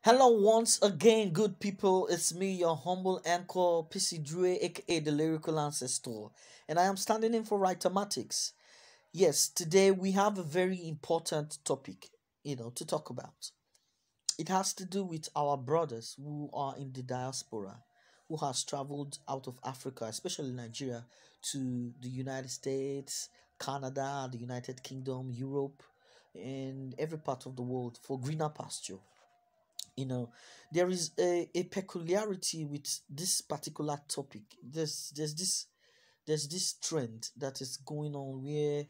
Hello once again, good people. It's me, your humble anchor, PC Dre, aka the Lyrical Ancestor, and I am standing in for Writematics. Yes, today we have a very important topic, to talk about. It has to do with our brothers who are in the diaspora, who has traveled out of Africa, especially Nigeria, to the United States, Canada, the United Kingdom, Europe, and every part of the world for greener pasture. you know there is a peculiarity with this particular topic. There's this trend that is going on where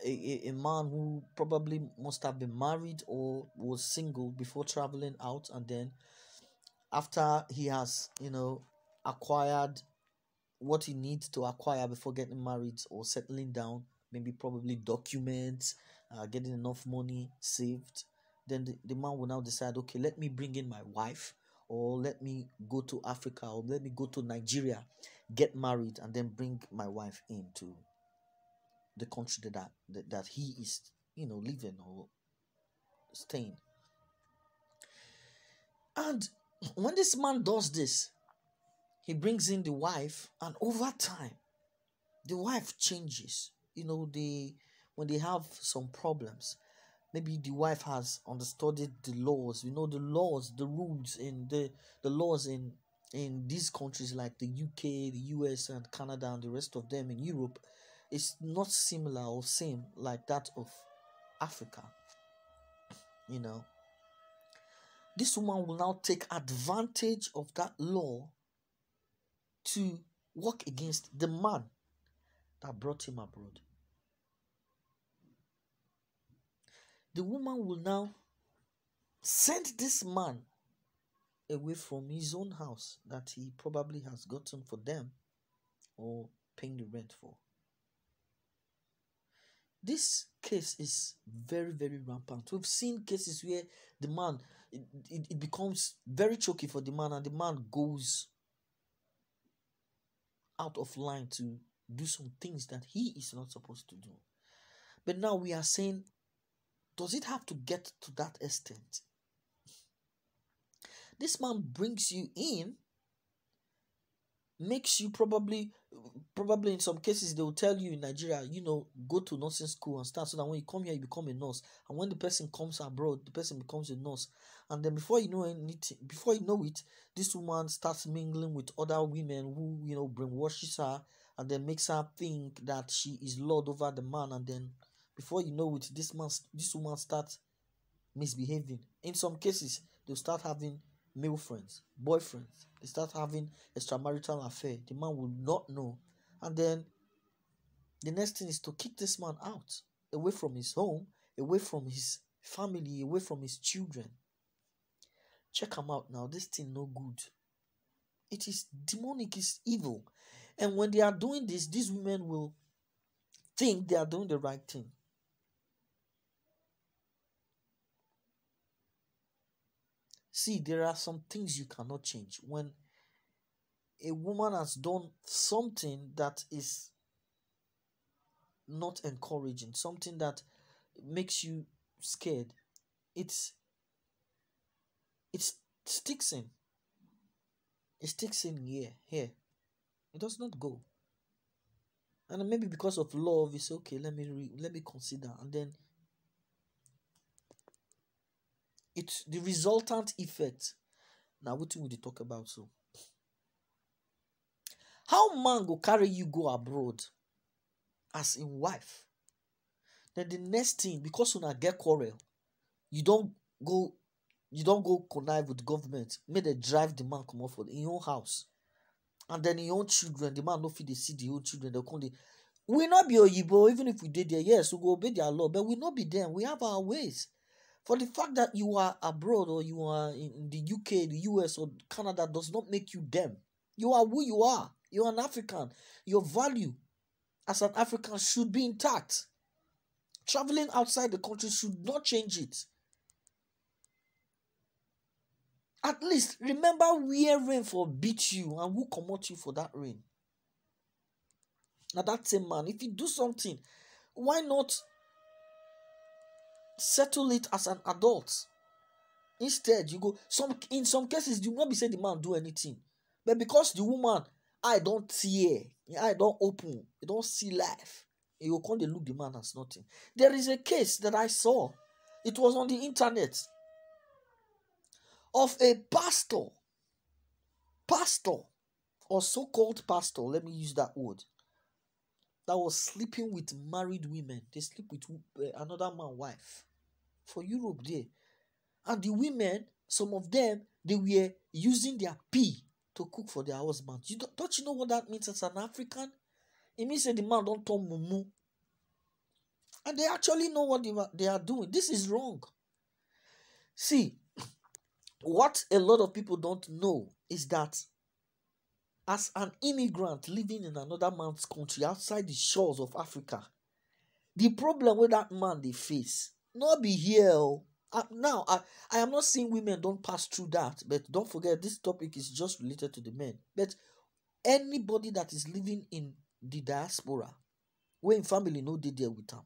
a man who probably must have been married or was single before traveling out, and then after he has acquired what he needs to acquire before getting married or settling down, maybe probably documents, getting enough money saved, then the man will now decide, okay, let me bring in my wife, or let me go to Africa, or let me go to Nigeria, get married, and then bring my wife into the country that he is, living or staying. And when this man does this, he brings in the wife, and over time the wife changes. They when they have some problems, maybe the wife has understudied the laws. The laws, the rules in the laws in these countries like the UK, the US, and Canada, and the rest of them in Europe is not similar or same like that of Africa. you know this woman will now take advantage of that law to work against the man that brought him abroad. The woman will now send this man away from his own house that he probably has gotten for them or paying the rent for. This case is very, very rampant. We've seen cases where the man, it becomes very choky for the man, and the man goes out of line to do some things that he is not supposed to do. But now we are saying, does it have to get to that extent? This man brings you in, makes you probably in some cases they will tell you in Nigeria, go to nursing school and start, so that when you come here you become a nurse, and when the person comes abroad the person becomes a nurse. And then before you know it, this woman starts mingling with other women who brainwashes her, and then makes her think that she is lord over the man. And then before you know it, this woman starts misbehaving. In some cases they'll start having male friends, boyfriends. They start having extramarital affair. The man will not know. And then the next thing is to kick this man out, away from his home, away from his family, away from his children. Check him out now. This thing no good. It is demonic, it's evil. And when they are doing this, these women will think they are doing the right thing. See, there are some things you cannot change. When a woman has done something that is not encouraging, something that makes you scared, it's it sticks in. It sticks in here. It does not go. And maybe because of love, it's okay. Let me consider, and then it's the resultant effect. Now, what will they talk about? So, how man go carry you go abroad as in wife? Then the next thing, because una get quarrel, you don't go connive with government, make dem drive the man comot for im own house, and then im own children, the man no fit dey see the own children. Dem come dey, we no be oyibo. Even if we dey there, yes, we go obey their law, but we no be them. We have our ways. For the fact that you are abroad, or you are in the UK, the US, or Canada, does not make you them. You are who you are. You are an African. Your value as an African should be intact. Traveling outside the country should not change it. At least remember where rain for beat you and who comot you for that rain. Now that same man, if you do something, why not settle it as an adult? Instead, you go in some cases, you not be say the man do anything, but because the woman I don't tear, I don't open, you don't see life, you come dey look the man as nothing. There is a case that I saw. It was on the internet of a pastor or so-called pastor. Let me use that word. That was sleeping with married women. They sleep with another man's wife for Europe there. And the women, some of them, they were using their pee to cook for their husband. Don't you know what that means as an African? It means that the man don't turn mumu. And they actually know what they are doing. This is wrong. See, what a lot of people don't know is that as an immigrant living in another man's country outside the shores of Africa, the problem with that man they face, not be here. Now, I am not saying women don't pass through that, but don't forget this topic is just related to the men. But anybody that is living in the diaspora, where in family no dey there with them,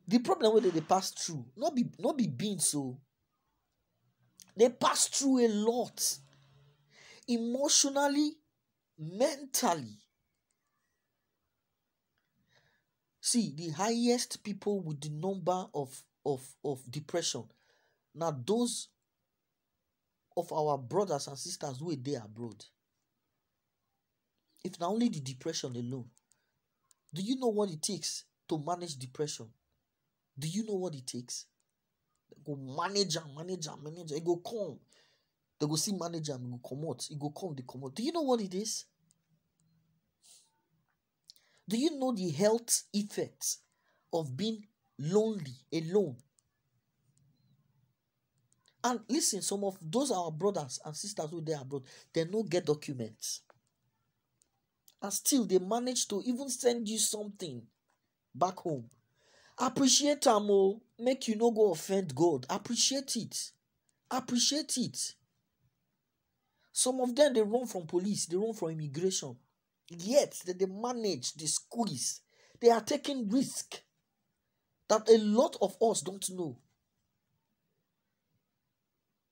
the problem where they pass through, not be being so. They pass through a lot, emotionally, mentally. See, the highest people with the number of depression, now those of our brothers and sisters who are there abroad. If not only the depression alone, do you know what it takes to manage depression? Do you know what it takes? They go manage. It go come. They go see manager and go come out. It go come, they come out. Do you know what it is? Do you know the health effects of being lonely, alone? And listen, some of those our brothers and sisters who they abroad, they no get documents. And still they manage to even send you something back home. Appreciate them, oh. Make you no go offend God. Appreciate it. Appreciate it. Some of them, they run from police. They run from immigration. Yet, they manage, they squeeze. They are taking risk that a lot of us don't know.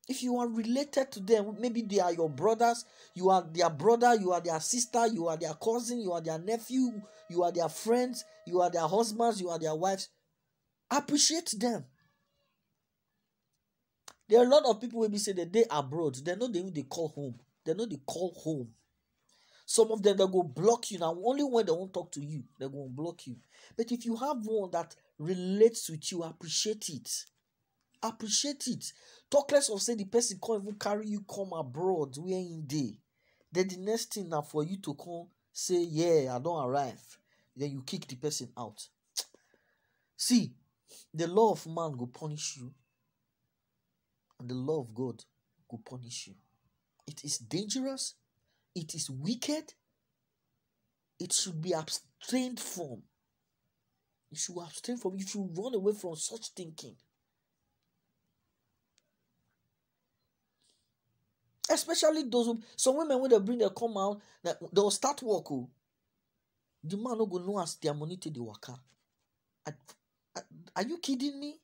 If you are related to them, maybe they are your brothers, you are their brother, you are their sister, you are their cousin, you are their nephew, you are their friends, you are their husbands, you are their wives. Appreciate them. There are a lot of people who say that they abroad, they know they call home. They know they call home. Some of them, they go block you now. Only when they won't talk to you, they go block you. But if you have one that relates with you, appreciate it. Appreciate it. Talk less of say the person can't even carry you come abroad where in day. Then the next thing now for you to come say, yeah, I don't arrive. Then you kick the person out. See, the law of man will punish you. And the law of God will punish you. It is dangerous. It is wicked. It should be abstained from. You should abstain from. You should run away from such thinking. Especially those who, some women when they bring their come out, they'll start work. Oh. The man no go know as their money to the worker. Are you kidding me?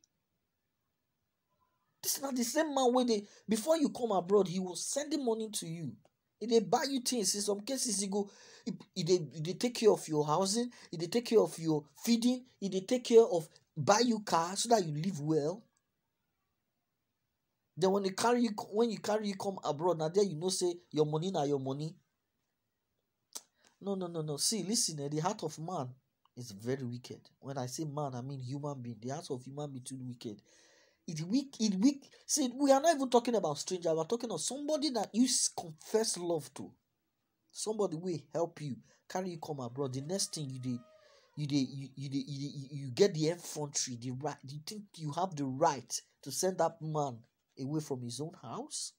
This is not the same man where before you come abroad, he was sending money to you. They buy you things. In some cases, they take care of your housing, they take care of your feeding, they take care of buy you car so that you live well. Then when you carry you come abroad, now there you know say your money now your money. No. See, listen, the heart of man is very wicked. When I say man, I mean human being. The heart of human being too wicked. It weak. See, we are not even talking about stranger. We are talking of somebody that you confess love to. Somebody will help you, carry you come abroad. The next thing you get the infantry, the right. Do you think you have the right to send that man away from his own house?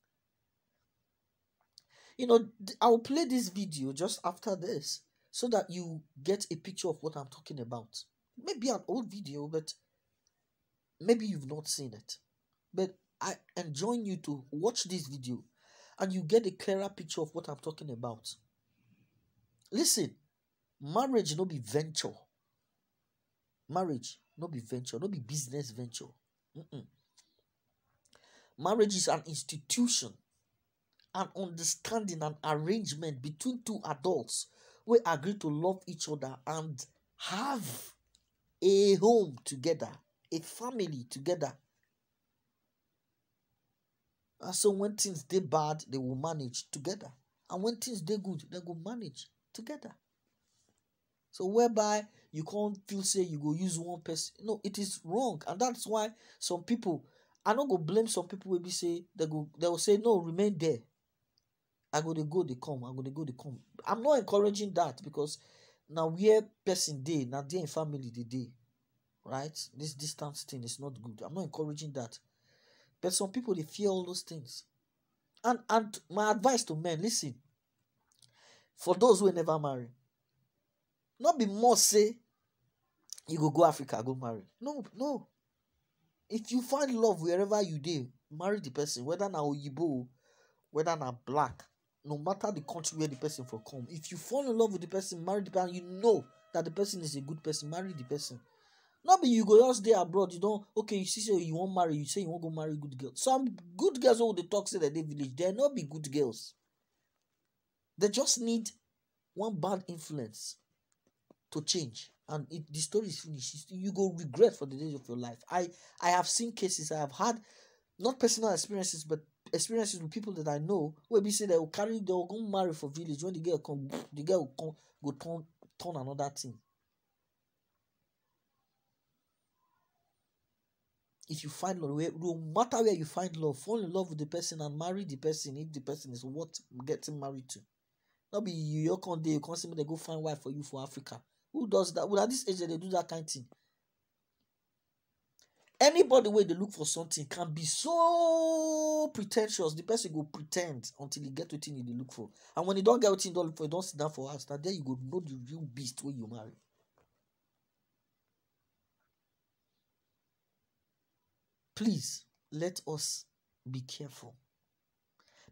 I will play this video just after this so that you get a picture of what I'm talking about. Maybe an old video, but maybe you've not seen it. But I enjoin you to watch this video and you get a clearer picture of what I'm talking about. Listen, marriage no be venture. Marriage no be venture, no be business venture. Marriage is an institution, an understanding, an arrangement between two adults who agree to love each other and have a home together, a family together. And so when things they bad, they will manage together. And when things they good, they will manage together. So whereby you can't feel say you go use one person. No, it is wrong. And that's why some people, I don't go blame some people will be say they will say no, remain there. I go, they come. I go, they come. I'm not encouraging that, because now where person day, now they in family the day, right? This distance thing is not good. I'm not encouraging that. But some people, they fear all those things. And my advice to men, listen, for those who never marry, not be more say you go Africa, go marry. No. If you find love wherever you do, marry the person, whether na Oyibo, whether na black, no matter the country where the person for come. If you fall in love with the person, marry the person, you know that the person is a good person, marry the person. Not be you go just stay abroad, you don't, okay, you see, so you won't marry, you say you won't go marry good girls. Some good girls who they talk say that they village, they're not be good girls. They just need one bad influence to change. And the story is finished. You go regret for the days of your life. I have seen cases, I have had, not personal experiences, but experiences with people that I know, where we say they will go marry for village. When the girl come, the girl will go turn another thing. If you find love, no matter where you find love, fall in love with the person and marry the person if the person is what getting married to. Not be you can't see me, they go find wife for you for Africa. Who does that? Well, at this age they do that kind of thing. Anybody where they look for something can be so pretentious. The person go pretend until he get what he look for. And when he don't get what he look for, he don't sit down for us. Now there you go know the real beast where you marry. Please let us be careful,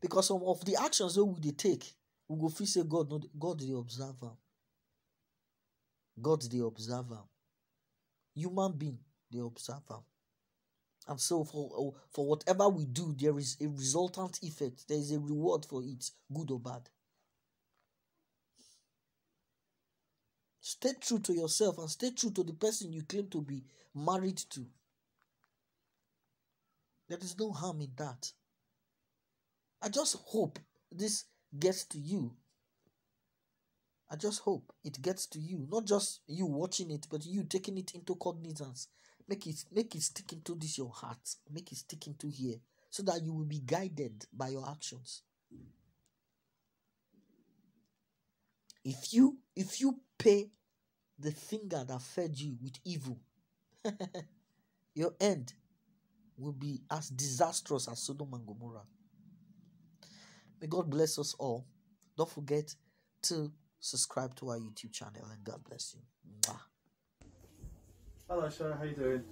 because some of the actions that we take, we go feel say God the observer. God the observer. Human being the observer. And so for whatever we do, there is a resultant effect. There is a reward for it, good or bad. Stay true to yourself and stay true to the person you claim to be married to. There is no harm in that. I just hope this gets to you. I just hope it gets to you. Not just you watching it, but you taking it into cognizance. Make it stick into this your heart. Make it stick into here. So that you will be guided by your actions. If you pay the finger that fed you with evil, your end will be as disastrous as Sodom and Gomorrah. May God bless us all. Don't forget to subscribe to our YouTube channel, and God bless you. Mwah. Hello, sir. How you doing?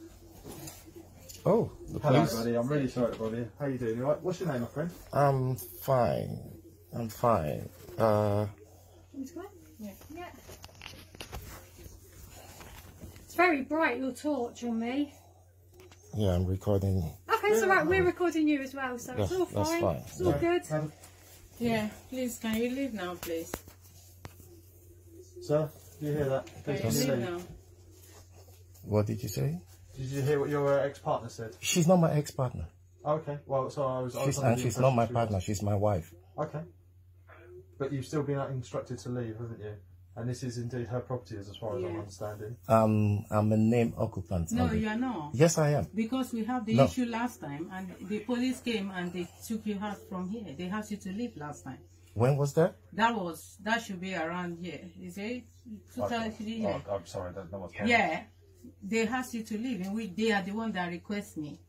Oh, hello, buddy. I'm really sorry to bother you. How you doing? You all right? What's your name, my friend? I'm fine. Yeah. It's very bright, your torch on me. Yeah, I'm recording. Okay, it's alright, we're recording you as well, so it's all fine. That's fine. It's all good. Yeah, please, can you leave now, please? Sir, did you hear that? Please, Can you leave now? What did you say? Did you hear what your ex-partner said? She's not my ex-partner. Okay, well, so I was She's not my partner, she's my wife. Okay. But you've still been instructed to leave, haven't you? And this is indeed her property, as far as I'm understanding. I'm a named occupant. No, you are not. Yes, I am. Because we have the issue last time, and the police came and they took your house from here. They asked you to leave last time. When was that? That should be around here. Is it? I'm sorry, that was yeah, they asked you to leave, and they are the one that request me,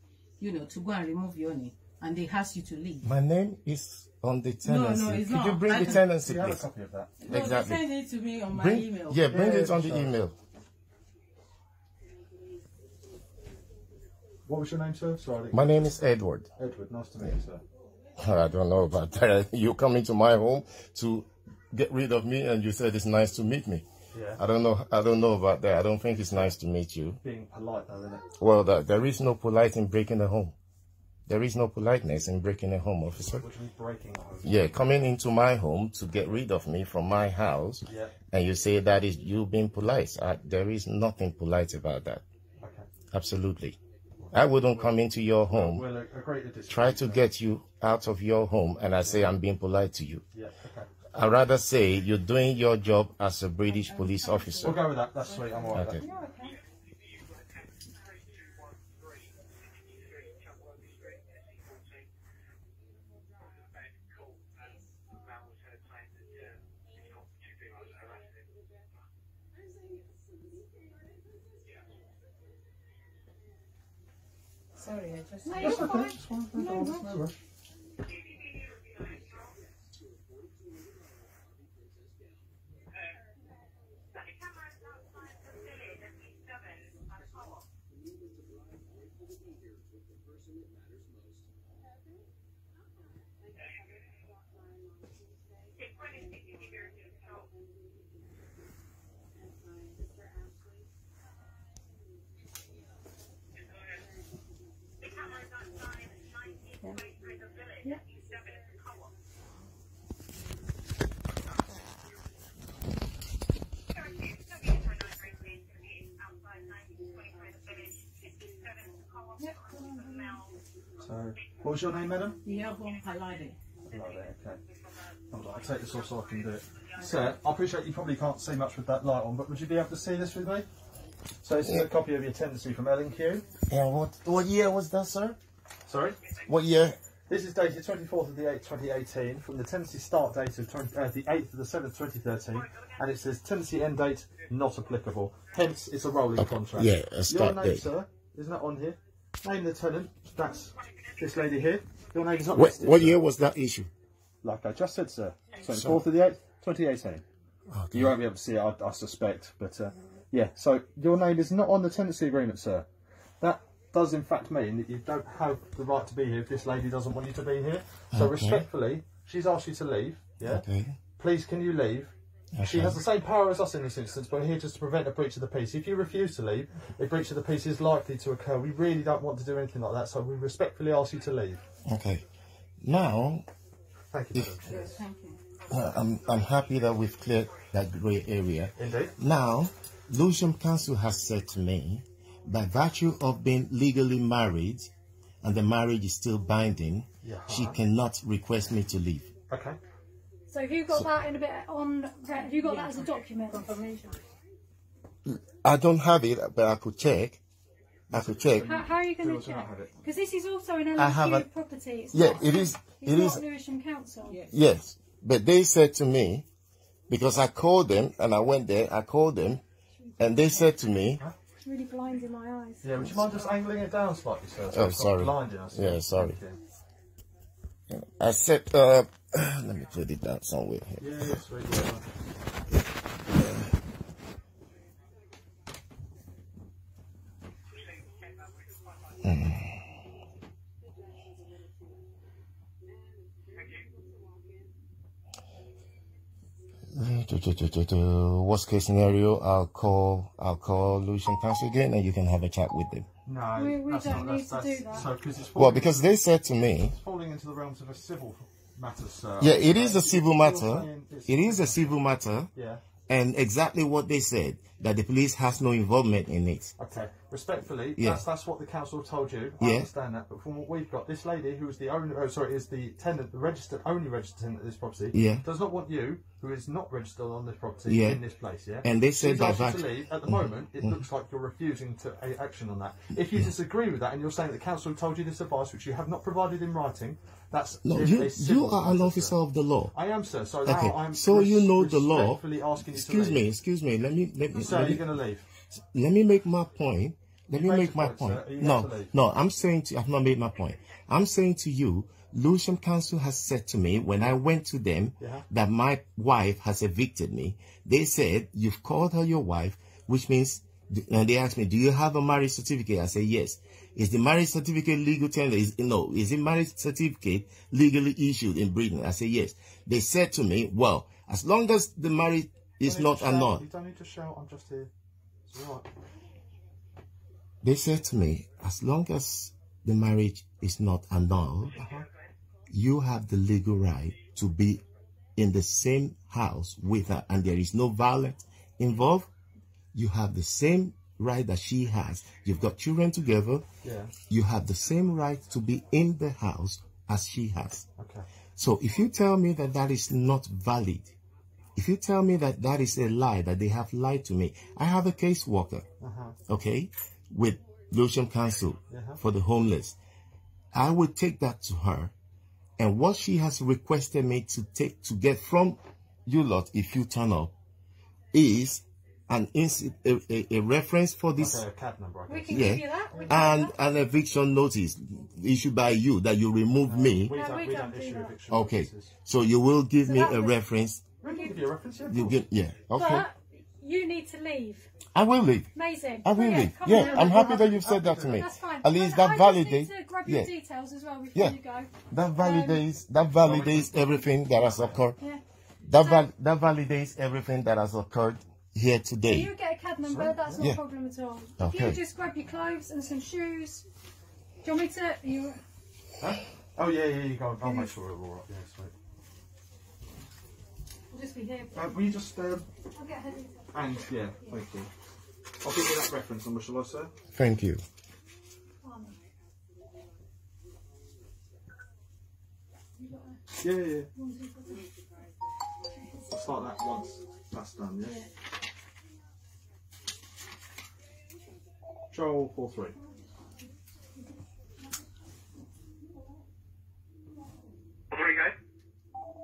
to go and remove your name, and they asked you to leave. My name is on the tenancy. No, it's Could not. you bring the tenancy, Do you have a please? copy of that? No, Exactly. Send it to me on my email. Yeah, bring it on the sure. email. What was your name, sir? Sorry, My name is Edward. Edward. Nice to meet you, sir. I don't know about that. You come into my home to get rid of me, and you said it's nice to meet me. Yeah. I don't know about that. I don't think it's nice to meet you. Being polite, though, isn't it? Well, there is no polite in breaking a home. There is no politeness in breaking a home, officer. What do you mean breaking a home? Yeah, coming into my home to get rid of me from my house, Yeah. and you say that is you being polite. There is nothing polite about that. Okay. Absolutely. I wouldn't come into your home, We'll agree to disagree. try to get you out of your home, and I say I'm being polite to you. Yeah, okay. I'd rather say you're doing your job as a British police officer. We'll go with that. That's sweet. I'm all right with Okay. that. Sorry, I just. No, you're fine. It's fine. No rush. So, what was your name, madam? Yeah, highlighted. Okay. I'll take this off so I can do it. Sir, I appreciate you probably can't see much with that light on, but would you be able to see this with me? So this is a copy of your tenancy from L&Q. And what year was that, sir? Sorry? What year? This is dated 24th of the 8th, 2018, from the tenancy start date of the 8th of the 7th, 2013, and it says tenancy end date not applicable. Hence, it's a rolling contract. Yeah, a start Your name, date. sir, is not on here. Name the tenant. That's this lady here. Your name is not What listed, sir. year was that issue? Like I just said, sir. 24th of the 8th, 2018. Okay. You won't be able to see it, I suspect, but yeah. So your name is not on the tenancy agreement, sir. That does in fact mean that you don't have the right to be here if this lady doesn't want you to be here. So Okay. respectfully, she's asked you to leave. Yeah. Okay. Please, can you leave? She Okay. has the same power as us in this instance, but we're here just to prevent a breach of the peace. If you refuse to leave, a breach of the peace is likely to occur. We really don't want to do anything like that, so we respectfully ask you to leave. Okay. Now, Thank you, madam. Yes, thank you. I'm happy that we've cleared that grey area. Indeed. Now, Lewisham Council has said to me, by virtue of being legally married and the marriage is still binding, Yeah. she cannot request me to leave. Okay. So have you got that in a bit on? Have you got that as a document? Confirmation. I don't have it, but I could check. How are you going Who to does not check? have it? Because this is also an I have LNQ a- property. It's Yeah, not, it is. It's It not is. Lewisham Council. Yes. Yes, but they said to me, because I called them and I went there, I called them, and they said to me, It's really blinding my eyes. Yeah, would you mind just angling it down slightly, sir? Oh, it's not sorry. blinding us. Yeah, sorry. Thank you. I said, let me put it down somewhere here. Yeah, sweet. Yeah. Worst case scenario, I'll call Lewisham Council again, and you can have a chat with them. No, We that's don't not, need that's, to do that. So, because it's Well, falling, because they said to me, it's falling into the realms of a civil matter, sir. yeah, it is a civil You're matter. saying it's- It is a civil matter, Yeah. and exactly what they said, that the police has no involvement in it. Okay. Respectfully, Yeah. that's what the council have told you. I Yeah. understand that, but from what we've got, this lady who is the owner, is the tenant, the only registered tenant of this property, Yeah. does not want you, who is not registered on this property, Yeah. in this place. Yeah. And they said She's that asked you to leave. At the moment, it looks like you're refusing to action on that. If you disagree with that, and you're saying that the council told you this advice, which you have not provided in writing, that's No, is a you civil are an matter, officer sir. of the law. I am, sir. So Okay, now I'm so you know the law. respectfully asking you Excuse to me, leave. excuse me. Let me Sir, you're going to leave. let me make my point. Let me made make your my point, point. sir. You have No, to leave. no, I'm saying to I've not made my point. I'm saying to you, Lewisham Council has said to me when I went to them Yeah. that my wife has evicted me. They said, you've called her your wife, which means, and they asked me, do you have a marriage certificate? I say, yes. Is the marriage certificate legal tender? Is the marriage certificate legally issued in Britain? I say, yes. They said to me, well, as long as the marriage is not annulled. You don't need to shout. I'm just here. It's all right. They said to me, as long as the marriage is not annulled, you have the legal right to be in the same house with her and there is no violence involved. You have the same right that she has. You've got children together. Yeah. You have the same right to be in the house as she has. Okay. So if you tell me that that is not valid, if you tell me that that is a lie, that they have lied to me, I have a caseworker, okay, with Lewisham Council for the homeless. I would take that to her, and what she has requested me to get from you lot, if you turn up, is a reference for this, a CAD number, I We guess. can give you that. We can and do that. an eviction notice issued by you that you remove me. We No, don't, we we don't don't do issue that. eviction Okay, notices. so you will give So me that a was- reference. We can give you a reference, yeah. of You course. get, yeah, okay. But you need to leave. I will leave. Amazing. I will Brilliant. leave. Come Yeah, on. I'm happy that you've said that to me. That's fine. At least And that I validates. just need to grab your Yeah, details as well before yeah. you go. That validates everything that has occurred. Yeah. That validates everything that has occurred here So today. you get a CAD number, that's not Yeah. a problem at all. Okay. If you just grab your clothes and some shoes. Do you want me to? You, Huh? Oh, yeah, you go. I'll make sure we're all right. Yeah, sweet. I'll just be here. Will you just, I'll get her details. and, yeah, thank you. I'll give you that reference number, shall I, sir? Thank you. Yeah. I'll start that once that's done, yeah? Joel 43.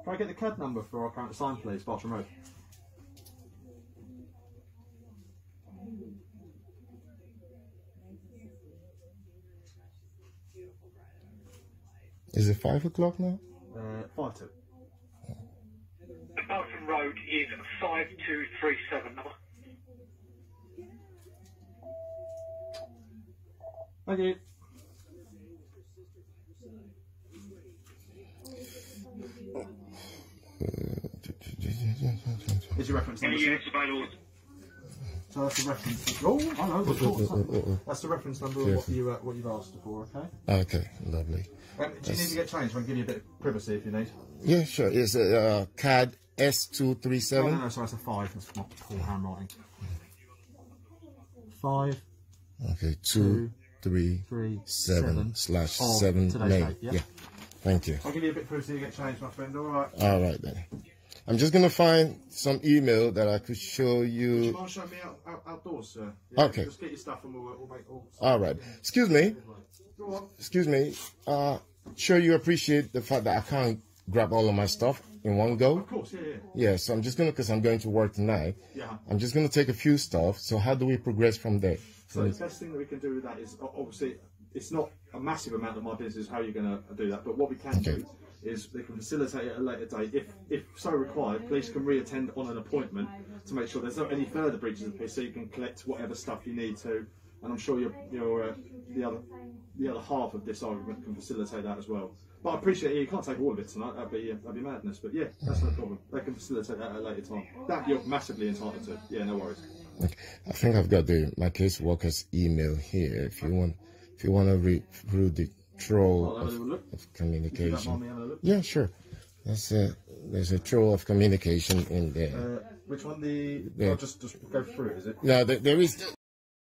Can I get the CAD number for our current sign, please, Bartram Road? Is it 5 o'clock now? 52. Barton Road is 5237 number. Thank you. Is your reference number, Any sir? units available? So that's the reference. Oh, I know. Of course. That's the reference number of what you've asked for. Okay. Okay, lovely. Do you need to get changed? I can give you a bit of privacy if you need. Yeah, sure. It's a CAD S237. No, sorry, it's a 5. That's my poor handwriting. 5. Okay, 237 slash 7 today's May. date, Yeah. Thank you. I'll give you a bit of privacy to get changed, my friend. All right. All right then. I'm just gonna find some email that I could show Do you you. mind showing me outdoors, sir? Yeah, Okay. Just get your stuff and we'll make all. All right. Excuse me. Go on. Excuse me. Sure you appreciate the fact that I can't grab all of my stuff in one go. Of course, yeah. Yeah. So I'm just gonna, because I'm going to work tonight. Yeah. I'm just gonna take a few stuff. So how do we progress from there? So the best thing that we can do with that is obviously it's not a massive amount of my business how you're going to do that, but what we can do is they can facilitate it at a later date. If so required, police can re-attend on an appointment to make sure there's not any further breaches of peace, so you can collect whatever stuff you need to. And I'm sure the other half of this argument can facilitate that as well. But I appreciate it. You can't take all of it tonight. That'd be madness. But yeah, that's no problem. They can facilitate that at a later time. That you're massively entitled to. Yeah, no worries. Okay. I think I've got my caseworker's email here. If you want to read through the troll I'll have a little look. of If you don't mind communication. me having a look. Yeah, sure. There's a troll of communication in there. Which one? I'll just go through it, is it? No, there is.